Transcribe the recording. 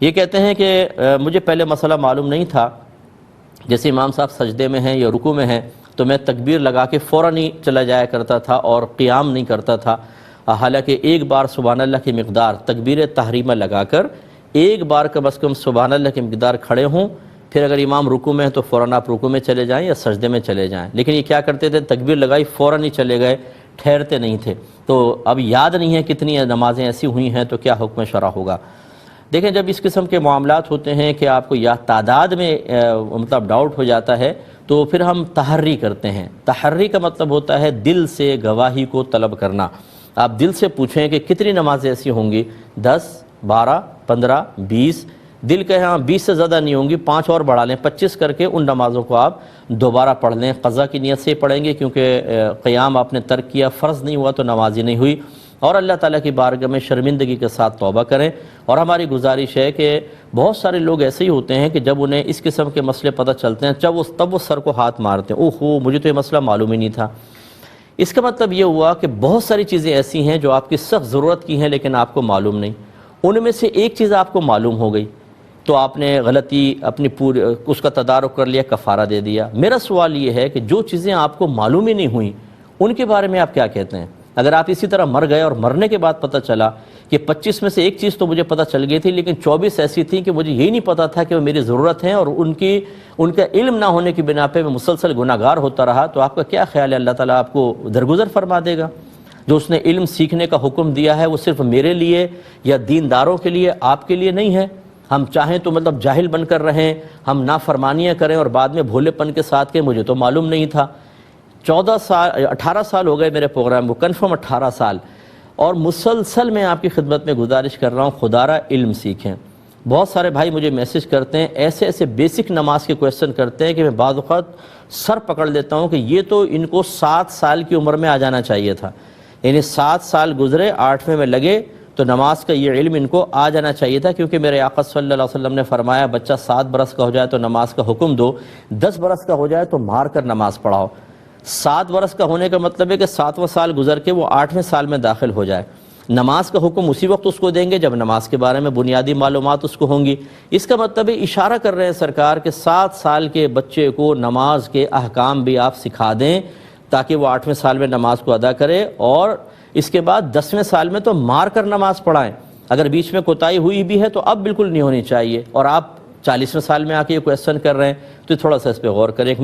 یہ کہتے ہیں کہ مجھے پہلے مسئلہ معلوم نہیں تھا، جیسے امام صاحب سجدے میں ہیں یا رکوع میں ہیں تو میں تکبیر لگا کے فوراً ہی چلا جایا کرتا تھا اور قیام نہیں کرتا تھا، حالانکہ ایک بار سبحان اللہ کی مقدار تکبیر تحریمہ لگا کر ایک بار کم از کم سبحان اللہ کی مقدار کھڑے ہوں، پھر اگر امام رکوع میں ہے تو فوراً آپ رکوع میں چلے جائیں یا سجدے میں چلے جائیں۔ لیکن یہ کیا کرتے تھے، تکبیر لگائی فوراً ہی چلے گئے، ٹھہرتے نہیں تھے۔ تو اب یاد نہیں ہے کتنی نمازیں ایسی ہوئی ہیں تو کیا حکم شرع ہوگا۔ دیکھیں جب اس قسم کے معاملات ہوتے ہیں کہ آپ کو یا تعداد میں مطلب ڈاؤٹ ہو جاتا ہے تو پھر ہم تحری کرتے ہیں۔ تحری کا مطلب ہوتا ہے دل سے گواہی کو طلب کرنا۔ آپ دل سے پوچھیں کہ کتنی نمازیں ایسی ہوں گی، 10، 12، 15، 20، دل کہ ہاں 20 سے زیادہ نہیں ہوں گی، 5 اور بڑھا لیں، 25 کر کے ان نمازوں کو آپ دوبارہ پڑھ لیں۔ قضا کی نیت سے پڑھیں گے کیونکہ قیام آپ نے ترک کیا، فرض نہیں ہوا تو نماز ہی نہیں ہوئی، اور اللہ تعالیٰ کی بارگاہ میں شرمندگی کے ساتھ توبہ کریں۔ اور ہماری گزارش ہے کہ بہت سارے لوگ ایسے ہی ہوتے ہیں کہ جب انہیں اس قسم کے مسئلے پتہ چلتے ہیں تب وہ سر کو ہاتھ مارتے ہیں، اوہو مجھے تو یہ مسئلہ معلوم ہی نہیں تھا۔ اس کا مطلب یہ ہوا کہ بہت ساری چیزیں ایسی ہیں جو آپ کی سخت ضرورت کی ہیں لیکن آپ کو معلوم نہیں، ان میں سے ایک چیز آپ کو معلوم ہو گئی تو آپ نے غلطی اپنی پوری اس کا تدارک کر لیا، کفارہ دے دیا۔ میرا سوال یہ ہے کہ جو چیزیں آپ کو معلوم ہی نہیں ہوئیں ان کے بارے میں آپ کیا کہتے ہیں؟ اگر آپ اسی طرح مر گئے اور مرنے کے بعد پتہ چلا کہ 25 میں سے ایک چیز تو مجھے پتہ چل گئی تھی لیکن 24 ایسی تھیں کہ مجھے یہی نہیں پتہ تھا کہ وہ میری ضرورت ہیں، اور ان کا علم نہ ہونے کی بنا پہ میں مسلسل گناہ گار ہوتا رہا، تو آپ کا کیا خیال ہے اللہ تعالیٰ آپ کو درگزر فرما دے گا؟ جو اس نے علم سیکھنے کا حکم دیا ہے وہ صرف میرے لیے یا دینداروں کے لیے، آپ کے لیے نہیں ہے۔ ہم چاہیں تو مطلب جاہل بن کر رہیں، ہم نافرمانیاں کریں اور بعد میں بھولے پن کے ساتھ کہ مجھے تو معلوم نہیں تھا۔ 18 سال ہو گئے میرے پروگرام کو، کنفرم 18 سال، اور مسلسل میں آپ کی خدمت میں گزارش کر رہا ہوں خدا را علم سیکھیں۔ بہت سارے بھائی مجھے میسج کرتے ہیں، ایسے بیسک نماز کے کویسچن کرتے ہیں کہ میں بعض اوقات سر پکڑ لیتا ہوں کہ یہ تو ان کو 7 سال کی عمر میں آ جانا چاہیے تھا، یعنی 7 سال گزرے 8ویں میں لگے تو نماز کا یہ علم ان کو آ جانا چاہیے تھا، کیونکہ میرے آقا صلی اللہ علیہ وسلم نے فرمایا بچہ 7 برس کا ہو جائے تو نماز کا حکم دو، 10 برس کا ہو جائے تو مار کر نماز پڑھاؤ۔ 7 برس کا ہونے کا مطلب ہے کہ 7واں سال گزر کے وہ 8ویں سال میں داخل ہو جائے۔ نماز کا حکم اسی وقت اس کو دیں گے جب نماز کے بارے میں بنیادی معلومات اس کو ہوں گی۔ اس کا مطلب ہے اشارہ کر رہے ہیں سرکار کہ 7 سال کے بچے کو نماز کے احکام بھی آپ سکھا دیں تاکہ وہ 8ویں سال میں نماز کو ادا کرے، اور اس کے بعد 10ویں سال میں تو مار کر نماز پڑھائیں۔ اگر بیچ میں کوتاہی ہوئی بھی ہے تو اب بالکل نہیں ہونی چاہیے، اور آپ 40ویں سال میں آ کے یہ کویسچن کر رہے ہیں تو تھوڑا سا اس پہ غور کریں۔